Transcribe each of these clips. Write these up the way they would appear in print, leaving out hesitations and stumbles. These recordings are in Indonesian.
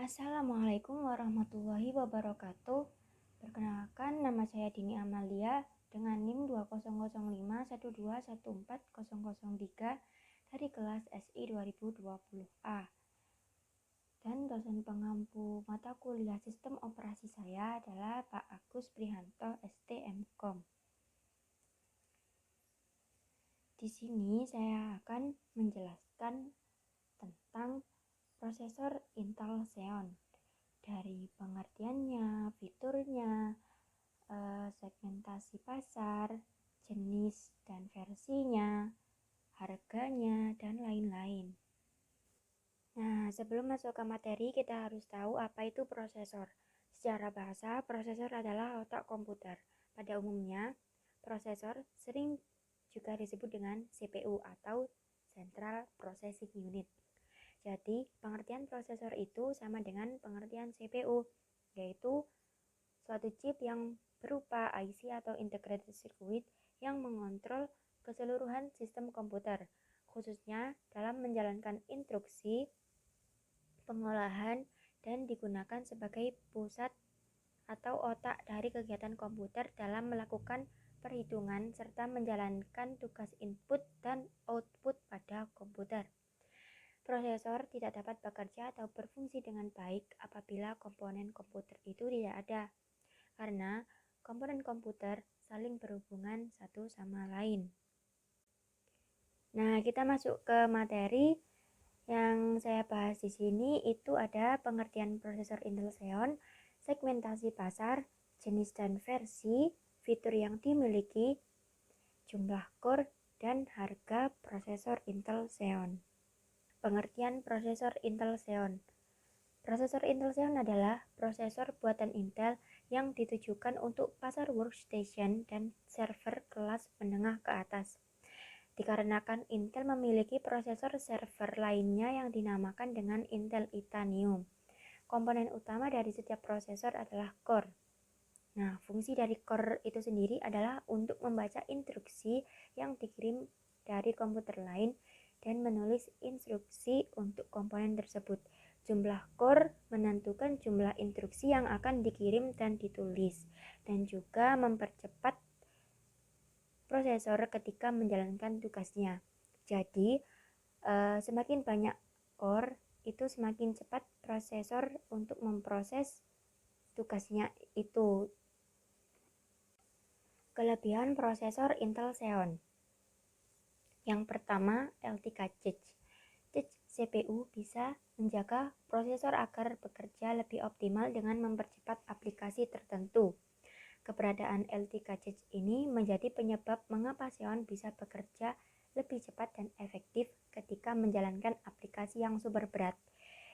Assalamualaikum warahmatullahi wabarakatuh. Perkenalkan, nama saya Dini Amalia dengan NIM 200512140003 dari kelas SI 2020A. Dan dosen pengampu mata kuliah sistem operasi saya adalah Pak Agus Prihanto, STMKOM. Di sini saya akan menjelaskan tentang prosesor Intel Xeon. Dari pengertiannya, fiturnya, segmentasi pasar, jenis dan versinya, harganya, dan lain-lain. Nah, sebelum masuk ke materi, kita harus tahu apa itu prosesor. Secara bahasa, prosesor adalah otak komputer. Pada umumnya, prosesor sering juga disebut dengan CPU atau Central Processing Unit. Jadi, pengertian prosesor itu sama dengan pengertian CPU, yaitu suatu chip yang berupa IC atau Integrated Circuit yang mengontrol keseluruhan sistem komputer, khususnya dalam menjalankan instruksi, pengolahan, dan digunakan sebagai pusat atau otak dari kegiatan komputer dalam melakukan perhitungan serta menjalankan tugas input dan output pada komputer. Prosesor tidak dapat bekerja atau berfungsi dengan baik apabila komponen komputer itu tidak ada, karena komponen komputer saling berhubungan satu sama lain. Nah, kita masuk ke materi yang saya bahas di sini. Itu ada pengertian prosesor Intel Xeon, segmentasi pasar, jenis dan versi, fitur yang dimiliki, jumlah core, dan harga prosesor Intel Xeon. Pengertian prosesor Intel Xeon. Prosesor Intel Xeon adalah prosesor buatan Intel yang ditujukan untuk pasar workstation dan server kelas menengah ke atas. Dikarenakan Intel memiliki prosesor server lainnya yang dinamakan dengan Intel Itanium. Komponen utama dari setiap prosesor adalah core. Nah, fungsi dari core itu sendiri adalah untuk membaca instruksi yang dikirim dari komputer lain dan menulis instruksi untuk komponen tersebut. Jumlah core menentukan jumlah instruksi yang akan dikirim dan ditulis, dan juga mempercepat prosesor ketika menjalankan tugasnya. Jadi, semakin banyak core, itu semakin cepat prosesor untuk memproses tugasnya itu. Kelebihan prosesor Intel Xeon. Yang pertama, LTK Cache. Cache CPU bisa menjaga prosesor agar bekerja lebih optimal dengan mempercepat aplikasi tertentu. Keberadaan LTK Cache ini menjadi penyebab mengapa Xeon bisa bekerja lebih cepat dan efektif ketika menjalankan aplikasi yang super berat.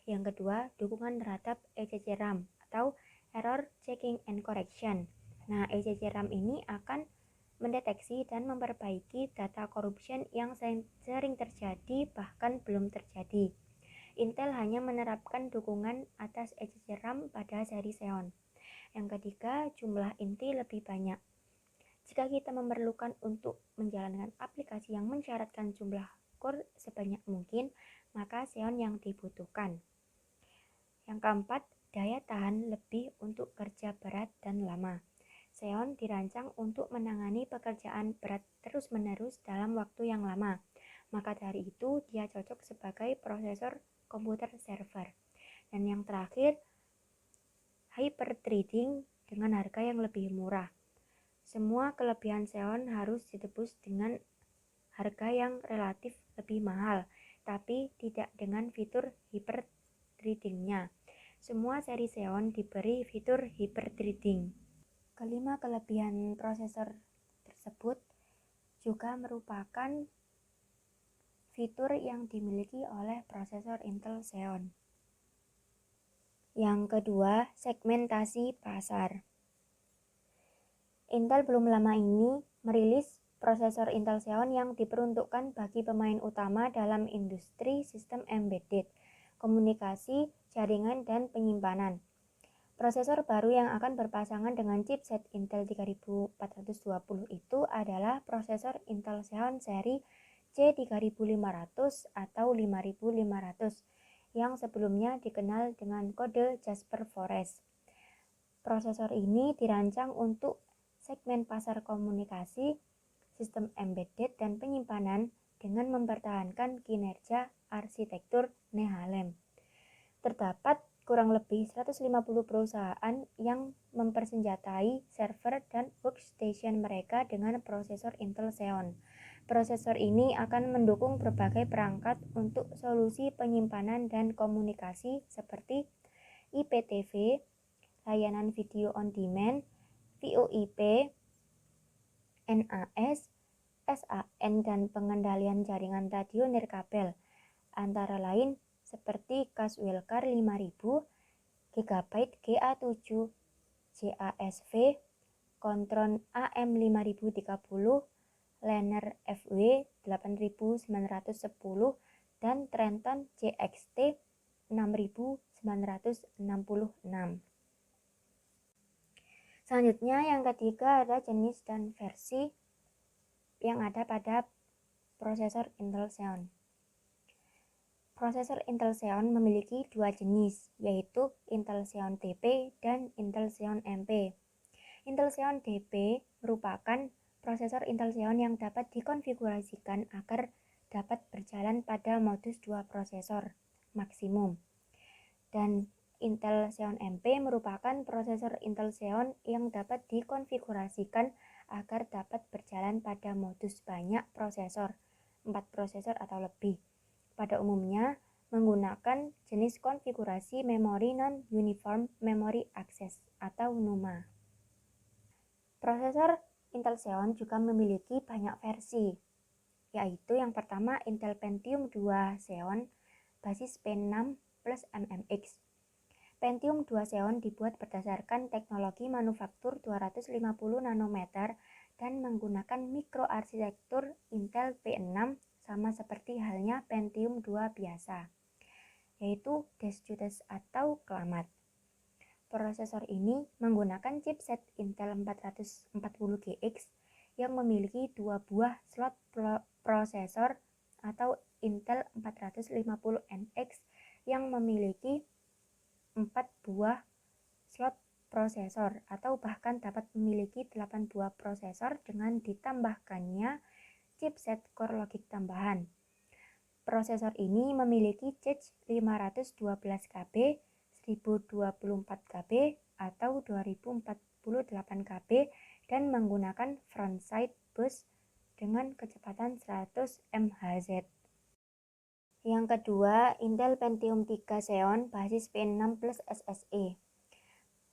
Yang kedua, dukungan terhadap ECC-RAM atau Error Checking and Correction. Nah, ECC-RAM ini akan mendeteksi dan memperbaiki data corruption yang sering terjadi bahkan belum terjadi. Intel hanya menerapkan dukungan atas ECC-RAM pada seri Xeon. Yang ketiga, jumlah inti lebih banyak. Jika kita memerlukan untuk menjalankan aplikasi yang mensyaratkan jumlah core sebanyak mungkin, maka Xeon yang dibutuhkan. Yang keempat, daya tahan lebih untuk kerja berat dan lama. Xeon dirancang untuk menangani pekerjaan berat terus-menerus dalam waktu yang lama. Maka dari itu, dia cocok sebagai prosesor komputer server. Dan yang terakhir, hyper-threading dengan harga yang lebih murah. Semua kelebihan Xeon harus ditebus dengan harga yang relatif lebih mahal, tapi tidak dengan fitur hyper-threading-nya. Semua seri Xeon diberi fitur hyper-threading. Kelima kelebihan prosesor tersebut juga merupakan fitur yang dimiliki oleh prosesor Intel Xeon. Yang kedua, segmentasi pasar. Intel belum lama ini merilis prosesor Intel Xeon yang diperuntukkan bagi pemain utama dalam industri sistem embedded, komunikasi, jaringan, dan penyimpanan. Prosesor baru yang akan berpasangan dengan chipset Intel 3420 itu adalah prosesor Intel Xeon seri C3500 atau 5500 yang sebelumnya dikenal dengan kode Jasper Forest. Prosesor ini dirancang untuk segmen pasar komunikasi, sistem embedded, dan penyimpanan dengan mempertahankan kinerja arsitektur Nehalem. Terdapat kurang lebih 150 perusahaan yang mempersenjatai server dan workstation mereka dengan prosesor Intel Xeon. Prosesor ini akan mendukung berbagai perangkat untuk solusi penyimpanan dan komunikasi seperti IPTV, layanan video on demand, VoIP, NAS, SAN, dan pengendalian jaringan radio nirkabel, antara lain seperti Caswell Car 5000, Gigabyte GA7, JASV, Kontron AM5030, Lanner FW 8910, dan Trenton JXT 6966. Selanjutnya yang ketiga ada jenis dan versi yang ada pada prosesor Intel Xeon. Prosesor Intel Xeon memiliki dua jenis, yaitu Intel Xeon DP dan Intel Xeon MP. Intel Xeon DP merupakan prosesor Intel Xeon yang dapat dikonfigurasikan agar dapat berjalan pada modus 2 prosesor maksimum. Dan Intel Xeon MP merupakan prosesor Intel Xeon yang dapat dikonfigurasikan agar dapat berjalan pada modus banyak prosesor, 4 prosesor atau lebih. Pada umumnya menggunakan jenis konfigurasi memori non-uniform memory access atau NUMA. Prosesor Intel Xeon juga memiliki banyak versi, yaitu yang pertama Intel Pentium 2 Xeon basis P6 plus MMX. Pentium 2 Xeon dibuat berdasarkan teknologi manufaktur 250 nanometer dan menggunakan mikroarsitektur Intel P6 sama seperti halnya Pentium 2 biasa, yaitu Deus atau Kelamat. Prosesor ini menggunakan chipset Intel 440GX yang memiliki 2 buah slot prosesor atau Intel 450NX yang memiliki 4 buah slot prosesor atau bahkan dapat memiliki 8 buah prosesor dengan ditambahkannya chipset core logic tambahan. Prosesor ini memiliki cache 512KB, 1024KB, atau 2048KB dan menggunakan frontside bus dengan kecepatan 100 MHz. Yang kedua, Intel Pentium 3 Xeon basis P6 plus SSE.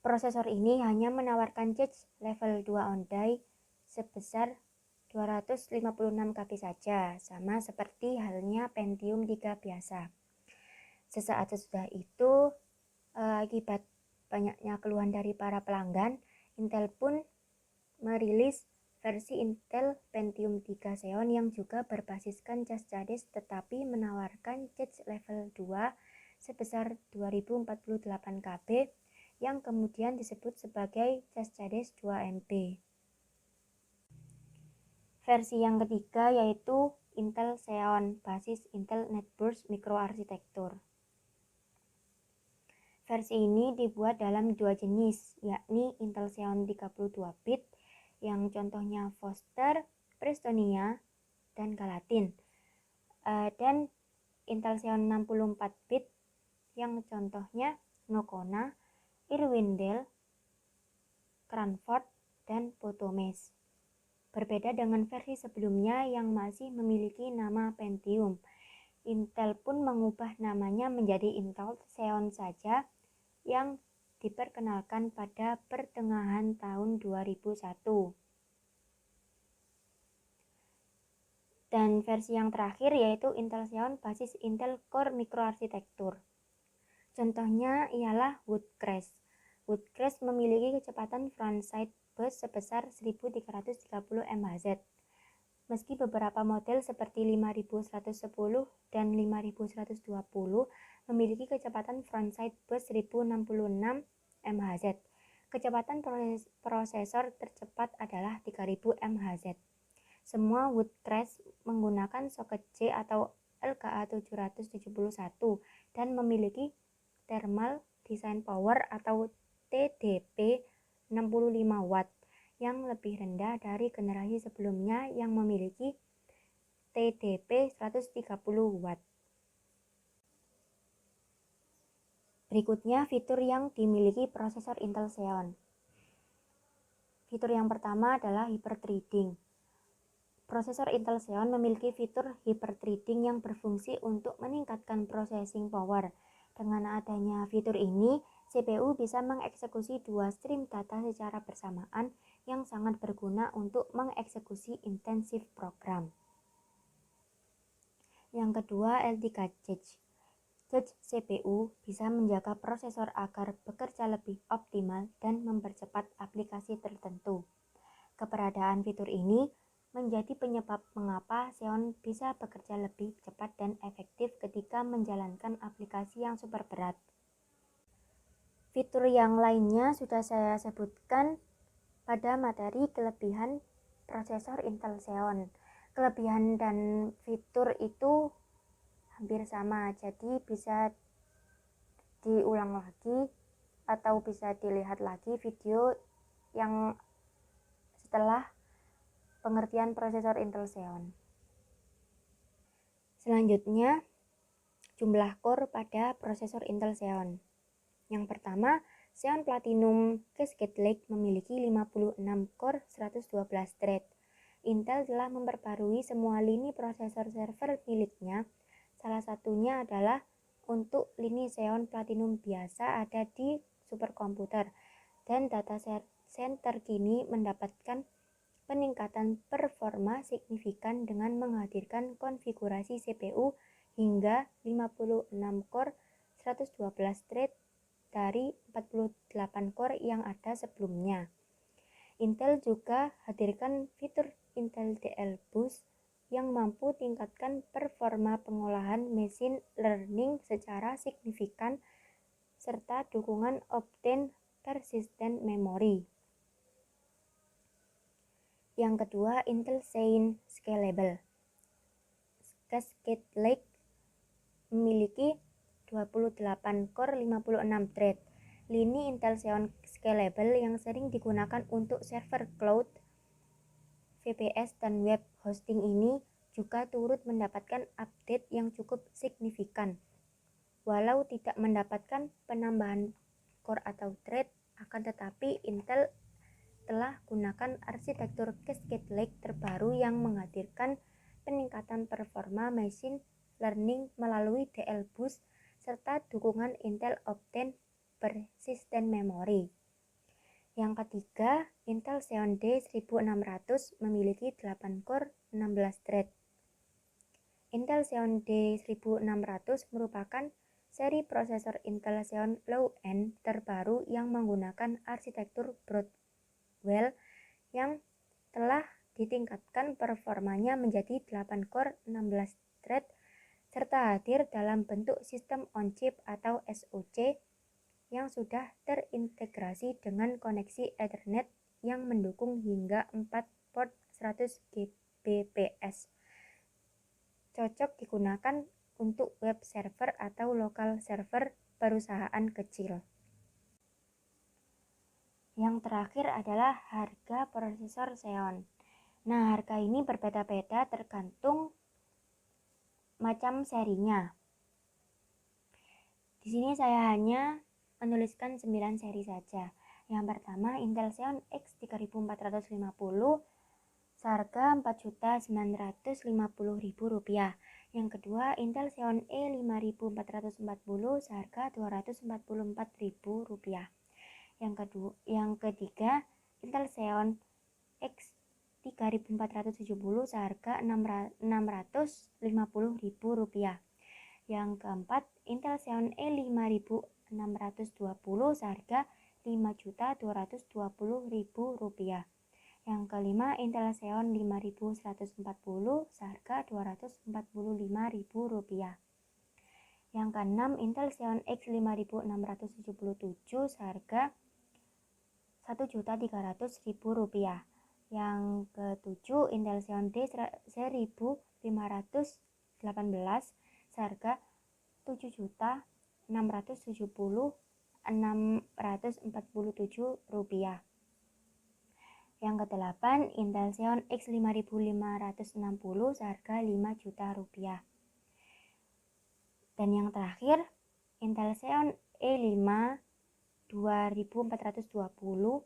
Prosesor ini hanya menawarkan cache level 2 on die sebesar 256KB saja, sama seperti halnya Pentium 3 biasa. Sesaat sesudah itu, akibat banyaknya keluhan dari para pelanggan, Intel pun merilis versi Intel Pentium 3 Xeon yang juga berbasiskan Cascades tetapi menawarkan cache level 2 sebesar 2048KB yang kemudian disebut sebagai Cascades 2MB. Versi yang ketiga yaitu Intel Xeon basis Intel NetBurst Microarchitecture. Versi ini dibuat dalam dua jenis, yakni Intel Xeon 32-bit yang contohnya Foster, Prestonia, dan Gallatin, dan Intel Xeon 64-bit yang contohnya Nocona, Irwindale, Cranford, dan Photomesh. Berbeda dengan versi sebelumnya yang masih memiliki nama Pentium, Intel pun mengubah namanya menjadi Intel Xeon saja yang diperkenalkan pada pertengahan tahun 2001. Dan versi yang terakhir yaitu Intel Xeon basis Intel Core Microarchitecture. Contohnya ialah Woodcrest. Woodcrest memiliki kecepatan frontside bus sebesar 1330 MHz. Meski beberapa model seperti 5110 dan 5120 memiliki kecepatan frontside bus 1066 MHz, kecepatan prosesor tercepat adalah 3000 MHz. Semua Woodcrest menggunakan soket J atau LKA 771 dan memiliki thermal design power atau TDP 65 watt yang lebih rendah dari generasi sebelumnya yang memiliki TDP 130 watt. Berikutnya fitur yang dimiliki prosesor Intel Xeon. Fitur yang pertama adalah hyperthreading. Prosesor Intel Xeon memiliki fitur hyperthreading yang berfungsi untuk meningkatkan processing power. Dengan adanya fitur ini, CPU bisa mengeksekusi dua stream data secara bersamaan yang sangat berguna untuk mengeksekusi intensif program. Yang kedua, L3 Cache. Cache CPU bisa menjaga prosesor agar bekerja lebih optimal dan mempercepat aplikasi tertentu. Keberadaan fitur ini menjadi penyebab mengapa Xeon bisa bekerja lebih cepat dan efektif ketika menjalankan aplikasi yang super berat. Fitur yang lainnya sudah saya sebutkan pada materi kelebihan prosesor Intel Xeon. Kelebihan dan fitur itu hampir sama, jadi bisa diulang lagi atau bisa dilihat lagi video yang setelah pengertian prosesor Intel Xeon. Selanjutnya, jumlah core pada prosesor Intel Xeon. Yang pertama, Xeon Platinum Cascade Lake memiliki 56 core 112 thread. Intel telah memperbarui semua lini prosesor server miliknya. Salah satunya adalah untuk lini Xeon Platinum biasa ada di superkomputer, dan data center kini mendapatkan peningkatan performa signifikan dengan menghadirkan konfigurasi CPU hingga 56 core 112 thread dari 48 core yang ada sebelumnya. Intel juga hadirkan fitur Intel DL Boost yang mampu tingkatkan performa pengolahan machine learning secara signifikan serta dukungan Optane Persistent Memory. Yang kedua, Intel Xeon Scalable. Cascade Lake memiliki 28 core 56 thread. Lini Intel Xeon Scalable yang sering digunakan untuk server cloud, VPS, dan web hosting ini juga turut mendapatkan update yang cukup signifikan. Walau tidak mendapatkan penambahan core atau thread, akan tetapi Intel telah gunakan arsitektur Cascade Lake terbaru yang menghadirkan peningkatan performa machine learning melalui DL Boost serta dukungan Intel Optane Persistent Memory. Yang ketiga, Intel Xeon D1600 memiliki 8 core 16 thread. Intel Xeon D1600 merupakan seri prosesor Intel Xeon Low-end terbaru yang menggunakan arsitektur Broadwell yang telah ditingkatkan performanya menjadi 8 core 16 thread serta hadir dalam bentuk sistem on-chip atau SoC yang sudah terintegrasi dengan koneksi Ethernet yang mendukung hingga 4 port 100 Gbps. Cocok digunakan untuk web server atau lokal server perusahaan kecil. Yang terakhir adalah harga prosesor Xeon. Nah, harga ini berbeda-beda tergantung macam serinya. Di sini saya hanya menuliskan 9 seri saja. Yang pertama, Intel Xeon X3450 seharga Rp4.950.000. Yang kedua, Intel Xeon E5440 seharga Rp244.000. Yang ketiga, Intel Xeon X3470 seharga Rp650.000. Yang keempat, Intel Xeon E5620 seharga Rp5.220.000. Yang kelima, Intel Xeon 5140 seharga Rp245.000. Yang keenam, Intel Xeon X5677 seharga Rp1.300.000. Yang ketujuh, Intel Xeon D1500 seharga Rp7.670.647. Yang ke-8, Intel Xeon X5560 seharga Rp5.000.000. Dan yang terakhir, Intel Xeon E5 2420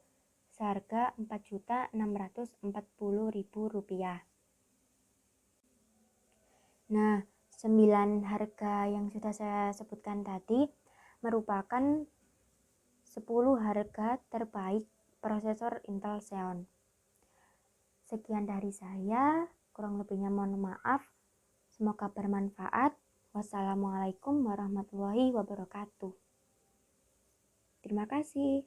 seharga Rp4.640.000. Nah, 9 harga yang sudah saya sebutkan tadi merupakan 10 harga terbaik prosesor Intel Xeon. Sekian dari saya, kurang lebihnya mohon maaf. Semoga bermanfaat. Wassalamualaikum warahmatullahi wabarakatuh. Terima kasih.